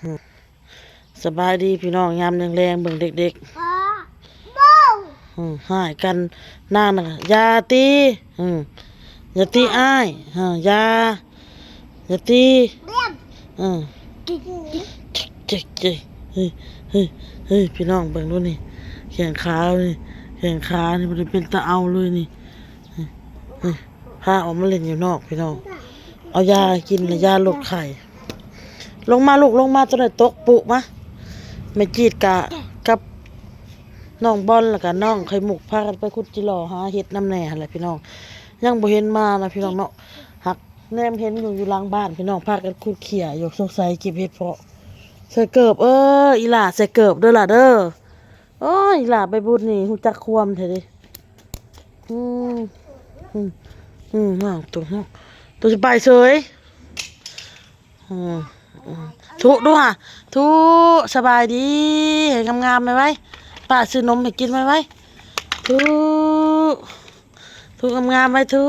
อืมสบายดีพี่น้องยามแรงๆเบิ่งเด็กๆหายกันนางน่ะอย่าตีอืมอย่าตีอ้ายอย่าตีอืมเจ๊กเจ๊กเฮ้ยเฮ้ยเฮ้ยพี่น้องเบิ่งดูนี่แขนขาเลยแขนขานี่มันเป็นตาเอาเลยนี่เฮ้ยพาออกมาเล่นอยู่นอกพี่น้องเอายากินนะยาลดไข้ลงมาลูกลงมาตัวไหนตกปุมะแม่จีดกับน้องบอลแล้วก็น้องไข่มุกพากันไปขุดจิหล่อหาเห็ดน้ำแหน่หั่นแหละพี่น้องยังบ่เห็นมานะพี่น้องเนาะหักแนมเห็นอยู่หลังบ้านพี่น้องพากันขุดเขี่ยอยู่สงสัยเก็บเห็ดเพาะใส่เกิบอีหล่าใส่เกิบเด้อล่ะเด้อโอ้ยอีหล่าไปบุญนี่ฮู้จักความแท้ดิอืมอืมน้องตัวสิไปเฉยอืมทุดูค่ะทุสบายดีเห็นงามๆไหมไว้ป้าซื้อนมให้กินไหมไว้ทุงามๆไหมทุ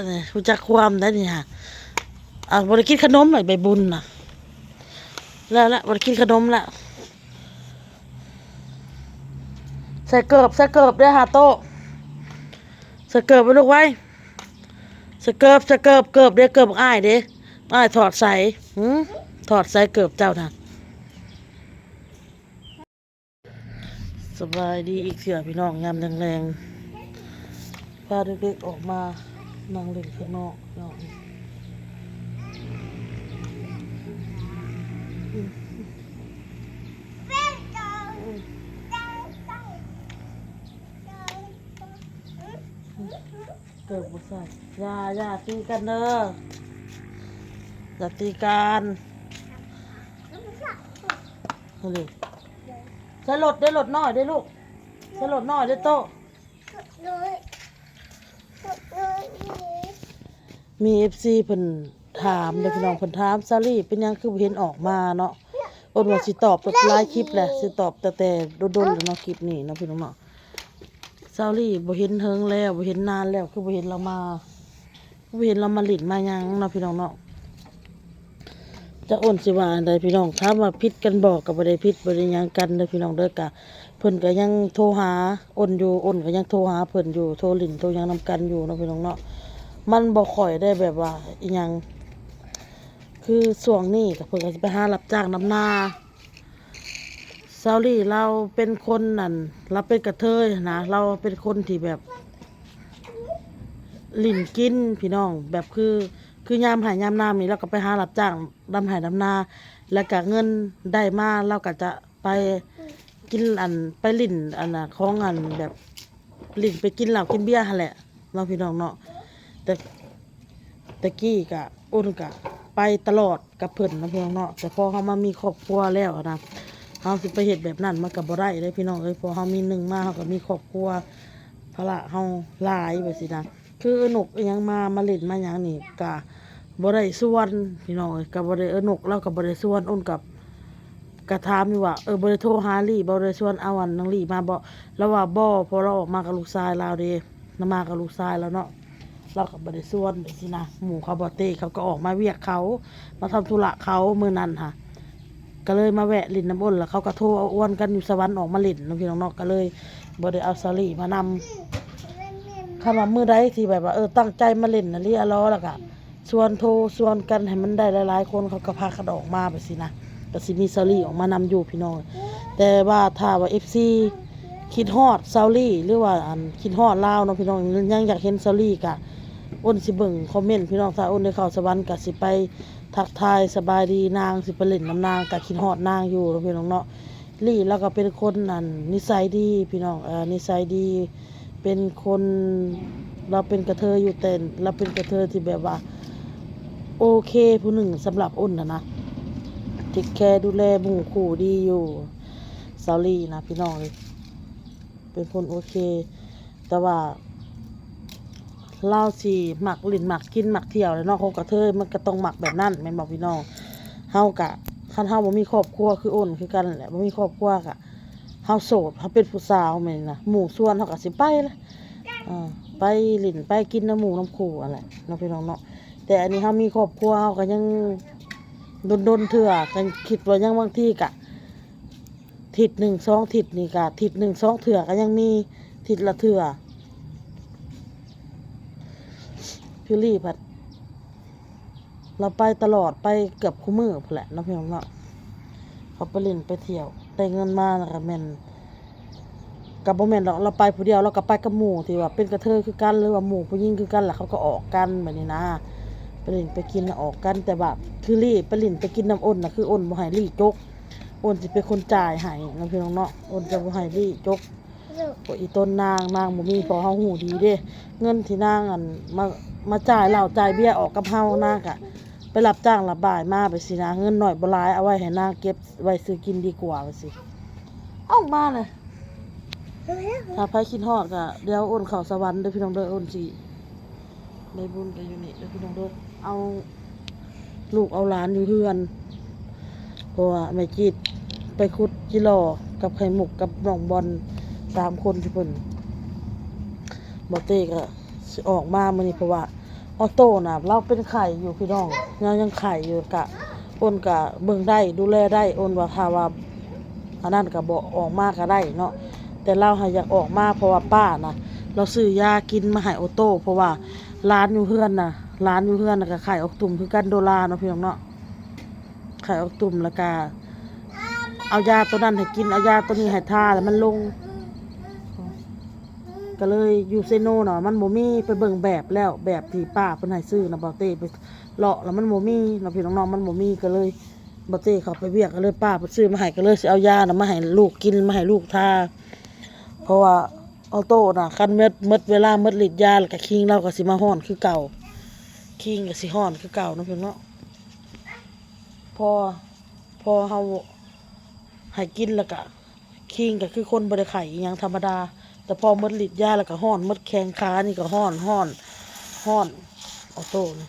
นี่รู้จักความได้นี่ค่ะบริกินขนมหน่อยใบบุญน่ะแล้วบริกินขนมละใส่เกิบด้วยค่ะโตใส่เกิบไปลูกไว้ใส่เกิบเกิบเด้เกิบอ้ายเด้อ้ายถอดใส่ถอดใส่เกิบเจ้าน่ะสบายดีอีกเสียพี่น้องยามแรงๆพาเด็กๆออกมานั่งเล่นข้างนอกเนาะเกิดบุษราอย่าตีกันเด้ออย่าตีกันเฮ้ยใส่รถได้รถน้อยได้ลูกใส่รถน้อยได้โตมีFCเพิ่นถามเด้อพี่น้องเพิ่นถามซาลี่เป็นหยังคือบ่เห็นออกมาเนาะอ้นว่าสิตอบหลายคลิปแหละสิตอบแต่โดนๆแล้วเนาะคลิปนี้เนาะพี่น้องเนาะซาลี่บ่เห็นเฮิงแล้วบ่เห็นนานแล้วคือบ่เห็นเรามาบ่เห็นเรามาหลินมาหยังเนาะพี่น้องเนาะจะอ้นสิว่าอันใดพี่น้องถามว่าผิดกันบ่ก็บ่ได้ผิดบ่ได้หยังกันเด้อพี่น้องเด้อกะเพิ่นก็ยังโทรหาอ้นอยู่อ้นก็ยังโทรหาเพิ่นอยู่โทรหลินโทรหยังนํกันอยู่เนาะพี่น้องเนาะมันบ่ค่อยได้แบบว่าอีหยังคือช่วงนี้ก็เพิ่นก็สิไปหารับจ้างนำนาซาลี่เราเป็นคนนั่นเราเป็นกระเทยนะเราเป็นคนที่แบบลิ้นกินพี่น้องแบบคือยามหายามนานี่เราก็ไปหารับจ้างดำหายดำนาแล้วก็เงินได้มาเราก็จะไปกินไปลิ้นน่ะของแบบลิ้นไปกินเหล้ากินเบียร์หั่นแหละเราพี่น้องเนาะแต่ตะกี้ก็อ้นก็ไปตลอดกับเพิ่นนะพี่น้องเนาะแต่พอเขามามีครอบครัวแล้วนะเฮาสิไปเฮ็ดแบบนั้นมันก็บ่ได้เลยพี่น้องเอ้ยพอเฮามีหนึ่งมาเฮาก็มีครอบครัวภาระเฮาหลายแบบสินะคืออนกอิหยังมาเล่นมาหยังนี่ก็บ่ได้ส่วนพี่น้องเอ้ยก็บ่ได้นกเราก็บ่ได้ส่วนอ้นกับกระถามอยู่ว่าบ่ได้โทรหาลี่บ่ได้ชวนเอานางลี่มาบ่แล้วว่าบ่พอเราออกมากับลูกชายเราเด้นำมากับลูกชายแล้วเนาะเราก็บ่ได้ส่วนแบบสินะหมู่เขาบ่เต้เขาก็ออกมาเวียกเขามาทำธุระเขามื้อนั้นค่ะก็เลยมาแวะลิ้นน้ำอ้นแล้วเขาก็โทรเอาอ้วนกันอยู่สวรรค์ออกมาลิ้นเนาะพี่น้องเนาะก็เลยบ่ได้เอาซาลี่มานำคำว่ามื้อใดที่แบบว่าตั้งใจมาเล่นน่ะเรียรอแล้วก็ชวนโทรชวนกันให้มันได้หลายๆคนเขาก็พากันออกมาแบบสินะก็สิมีซาลี่ออกมานำอยู่พี่น้องแต่ว่าถ้าว่า FC คิดฮอดซาลี่หรือว่าคิดฮอดลาวเนาะพี่น้องยังอยากเห็นซาลี่ก็อ้นสิเบิ่งคอมเมนต์พี่น้องถ้าอ้นได้เข้าสวรรค์ก็สิไปทักทายสบายดีนางสิไปเล่นน้ำนางก็คิดฮอดนางอยู่เนาะพี่น้องเนาะลี่แล้วก็เป็นคนนิสัยดีพี่น้องนิสัยดีเป็นคนเราเป็นกระเทยอยู่แต่เราเป็นกระเทยที่แบบว่าโอเคผู้หนึ่งสำหรับอ้นนะเทคแคร์ดูแลหมู่คู่ดีอยู่ซาลี่นะพี่น้องเลยเป็นคนโอเคแต่ว่าเล่าสิหมักลิ้นหมักกินหมักเที่ยวแล้วเนาะเขากระเทยมันก็ต้องหมักแบบนั้นแม่นบอกพี่น้องเฮากะคันเฮาบ่มีครอบครัวคืออ้นคือกันแหละบ่มีครอบครัวกะเฮาโสดเฮาเป็นผู้สาวแม่นนะหมู่ส่วนเฮาก็สิไปละไปลิ้นไปกินน้ำหมูน้ำคู่อะไรเนาะพี่น้องเนาะแต่อันนี้เฮามีครอบครัวเฮาก็ยัง โดนเถื่อกันคิดว่ายังบางที่กะทิศหนึ่งสองทิศนี่กะทิศหนึ่งสองเถื่อก็ยังมีทิศละเถื่อพี่ลี่ผัดเราไปตลอดไปเกือบคู่มือพุ่นแหละเนาะพี่น้องเนาะเขาไปเล่นไปเที่ยวได้เงินมาแล้วก็แม่นกับบ่แม่นเราไปผู้เดียวเราก็ไปกับหมู่ที่ว่าเป็นกระเทยคือกันหรือว่าหมู่ผู้หญิงคือกันแหละเขาก็ออกกันแบบนี้นะไปเล่นไปกินออกกันแต่แบบคือลี่ไปเล่นไปกินน้ำอ้นน่ะคืออ้นบ่ให้ลี่จกอ้นสิเป็นคนจ่ายให้เนาะพี่น้องเนาะอ้นจะบ่ให้ลี่จกพวกอีต้นนางบ่มีพอเฮาหูดีเด้เงินที่นางอันมาจ่ายเหล้าจ่ายเบี้ยออกกับเฮานางก็ไปรับจ้างรับบ่ายมาไปสินะเงินหน่อยบ่หลายเอาไว้ให้นางเก็บไว้ซื้อกินดีกว่าว่าสิเอามาเลยถ้าไผคิดฮอดก็เดี๋ยวอ้นเข้าสวรรค์เด้อพี่น้องเด้ออ้นสิได้บุญกันอยู่นี่เด้อพี่น้องเด้อเอาลูกเอาหลานอยู่เฮือนเพราะว่าแม่จิตไปขุดจิหล่อกับไข่มุกกับน้องบอล3คนที่เพิ่นบ่เต้ก็สิออกมามื้อนี้เพราะว่าออโต้น่ะเราเป็นไข่อยู่พี่น้องยังไข่อยู่กะอ้นก็เบิ่งได้ดูแลได้อ้นว่าถ้าว่าอันนั้นก็บ่ออกมาก็ได้เนาะแต่เราให้อยากออกมาเพราะว่าป้าน่ะเราซื้อยากินมาให้ออโต้เพราะว่าร้านอยู่เฮือนน่ะก็ไข่ออกตุ่มคือกันโดลาเนาะพี่น้องเนาะไข่ออกตุ่มแล้วก็เอายาตัวนั้นให้กินเอายาตัวนี้ให้ทาแล้วมันลงก็เลยอยู่เซโนเนาะมันบ่มีไปเบิ่งแบบแล้วแบบที่ป้าเพิ่นให้ซื้อนะบ่เต้ไปเลาะแล้วมันบ่มีเนาะพี่น้องๆมันบ่มีก็เลยบ่เต้เขาไปเวียกก็เลยป้าเพิ่นซื้อมาให้ก็เลยสิเอายาน่ะมาให้ลูกกินมาให้ลูกทาเพราะว่าออโต้น่ะคันหมดเวลาหมดฤทธิ์ยาแล้วก็คิงเราก็สิมาฮ้อนคือเก่าคิงก็สิฮ้อนคือเก่าเนาะพี่น้องเนาะพอเฮาให้กินแล้วก็คิงก็คือคนบ่ได้ไข้อีหยังธรรมดาแต่พอหมดฤทธิ์ยาแล้วก็ฮ้อนหมดแข้งขานี่ก็ฮ้อนออโต้นี่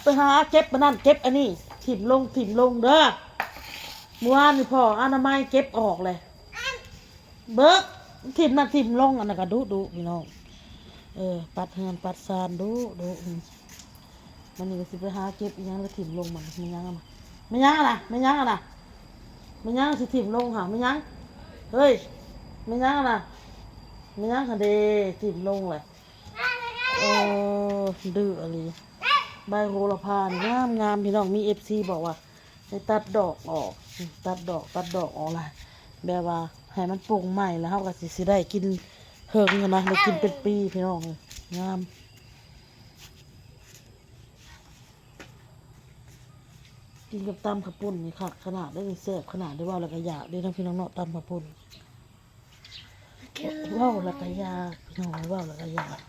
ไปหาเก็บอันนั้นเก็บอันนี้ถิ่มลงเด้อเมื่อวานนี่พ่ออนามัยเก็บออกเลยเบิกถิ่มนั่นถิ่มลงอันนั้นก็ดุพี่น้องปัดเฮือนปัดซานดุมันนี่ก็สิไปหาเก็บอีหยังแล้วถิ่มลงมันไม่ยังอะไม่ยังสิถิ่มลงค่ะไม่ยังเฮ้ยไม่ยังอะไม่ยังค่ะเด้ถิ่มลงเลยดื้ออะไรใบโหระพานี่งามพี่น้องมี FC บอกว่าให้ตัดดอกออกตัดดอกออกล่ะแบบว่าให้มันปรุงใหม่แล้วเฮาก็สิได้กินเฮิงกันนะได้กินเป็นปีพี่น้องเลยงามกินกับตำข้าวปุ้นนี่ค่ะขนาดได้แซ่บขนาดได้ว่าแล้วก็อยากได้ทั้งพี่น้องเนาะตำข้าวปุ้นว้าวแล้วก็อยากพี่น้องว้าวแล้วก็อยาก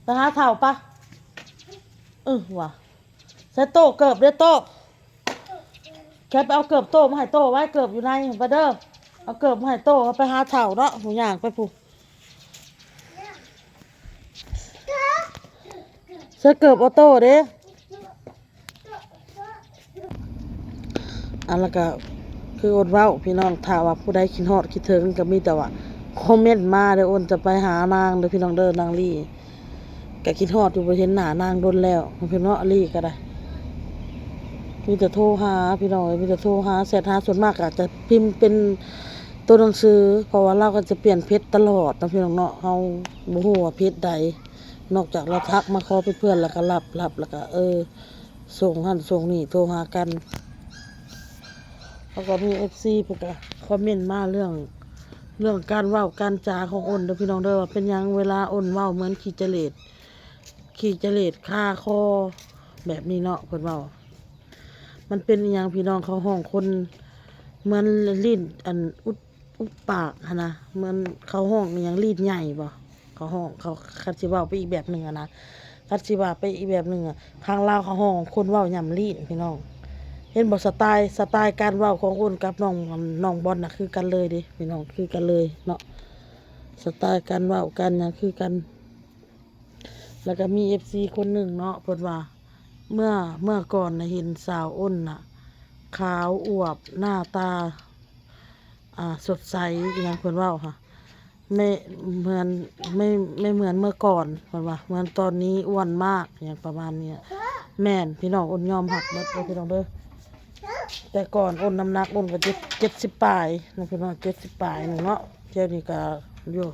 ไปหาเถ่าปะว่ะใส่โต๊ะเกิบเด้อโต๊ะแคปเอาเกิบโต๊ะมาให้โต๊ะไว้เกิบอยู่ในไปเด้อเอาเกิบมาให้โต๊ะเอาไปหาเถ่าเนาะหูย่างไปผู้ใส่เกิบเอาโต๊ะเด้อันแล้วก็คืออดเว้าพี่น้องถ้าว่าผู้ใดคิดฮอดคิดถึงก็มีแต่ว่าคอมเมนต์มาเด้ออ้นจะไปหานางเด้อพี่น้องเด้อนางลี่ก็คิดฮอดอยู่บ่เห็นหน้านางโดนแล้วพี่น้องลี่ก็ได้มีแต่โทรหาพี่น้องมีแต่โทรหาแชทหาส่วนมากอาจจะพิมพ์เป็นตัวหนังสือเพราะว่าเราก็จะเปลี่ยนเพจตลอดนะพี่น้องเนาะเฮาบ่ฮู้ว่าเพจใดนอกจากเราทักมาขอเป็นเพื่อนแล้วก็รับแล้วก็ส่งหั่นส่งนี่โทรหากันแล้วก็มี FC เพิ่นก็คอมเมนต์มาเรื่องการเว้าการจาของอ้นเด้อพี่น้องเด้อว่าเป็นหยังเวลาอ้นเว้าเหมือนขี้เจเลสฆ่าคอแบบนี้เนาะเพิ่นเว้ามันเป็นอหยังพี่น้องเขาห้องคนเหมือนลิ้นอันอุดปากหั่นนะเหมือนเขาห้องอหยังลิ้นใหญ่บ่เขาห้องเขาคัดสิเว้าไปอีกแบบนึงอะนะคัดสิว่าไปอีกแบบนึงอะทางลาวเขาห้องคนเว้าย่ำลิ้นพี่น้องเห็นบ่สไตล์การเว้าของอ้นกับน้องบอลน่ะคือกันเลยเด้พี่น้องคือกันเลยเนาะสไตล์การเว้ากันน่ะคือกันแล้วก็มี FC คนหนึ่งเนาะเพิ่นว่าเมื่อก่อนนะเห็นสาวอ้นน่ะขาวอวบหน้าตาสดใสอย่างเพิ่นเว้าค่ะ ไม่เหมือนไม่เหมือนเมื่อก่อนเพิ่นว่าเหมือนตอนนี้อ้วนมากอย่างประมาณเนี้ยแม่นพี่น้องอ้นยอมรับเบิดเด้อพี่น้องเด้อแต่ก่อนอ้นน้ำหนักอ้นก็70ปลายนะพี่น้อง70ปลายหนึงเนาะเดี๋ยวนี้ก็อยู่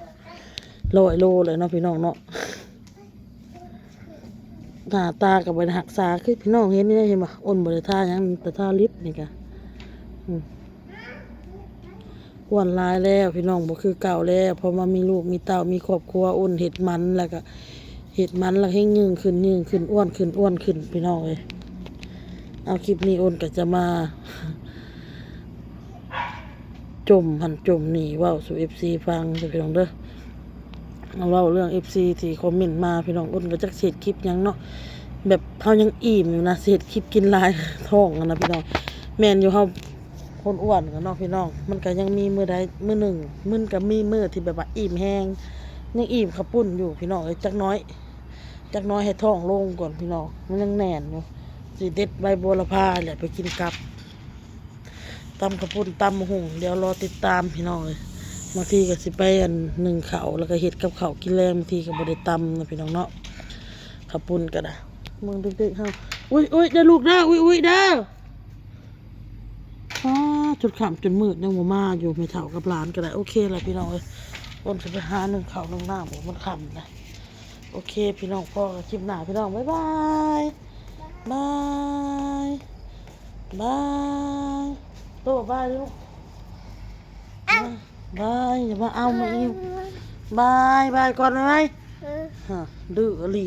100 โลเลยเนาะพี่น้องเนาะหน้าตาก็บ่ได้รักษาคือพี่น้องเห็นนี่เห็นบ่อ้นบ่ได้ทาหยังแต่ทาลิปนี่ก็อืม อ้วนหลายแล้วพี่น้องบ่คือเก่าแล้วเพอมามีลูกมีเต้ามีครอบครัวอ้นเฮ็ดมันแล้วก็เฮ็ดมันแล้วให้ยืนขึ้นอ้วนขึ้นพี่น้องเอ้ยเอาคลิปนี้อ้นก็จะมาจมหันจมนี่เว้าสู่ FC ฟังเด้อพี่น้องเด้อเอาเว้าเรื่อง FC ที่คอมเมนต์มาพี่น้องอ้นก็จักเฮ็ดคลิปหยังเนาะแบบเฮายังอิ่มอยู่นะเฮ็ดคลิปกินหลายท้องอะนะพี่น้องแม่นอยู่เฮา คนอ้วนกันเนาะพี่น้องมันก็ยังมีมือใดมือหนึ่งมันก็มีมือที่แบบว่าอิ่มแห้งยังอิ่มข้าวปุ้นอยู่พี่น้องเอ้ยจักน้อยให้ท้องลงก่อนพี่น้องมันยังแน่นอยู่สิเด็ดใบบัวละพาแหละไปกินกับตำข้าวปุ้นตำหุ่งเดี๋ยวรอติดตามพี่น้องเลยบางทีก็สิไปอันหนึ่งเขาวแล้วก็เห็ดกับเขาวกินแรงบางทีก็บ่ได้ตำนะพี่น้องเนาะข้าวปุ้นก็ได้มึงดึกๆเฮาอุ้ยเด้อลูกเด้ออุ้ยเด้อ จนค่ำจนมืดยังบ่มาอยู่ไม่เท่ากับหลานก็ได้โอเคแหละพี่น้องเอ้ยอ้นสิไปหาหนึ่งข้าวหนึ่งน้ำบ่มันค่ำนะโอเคพี่น้องพ่อกับคลิปหน้าพี่น้องบ๊ายบายบายบายโตบายลูกบายอย่ามาเอามาอีกบายก่อนเลยฮะดื้ออีหลี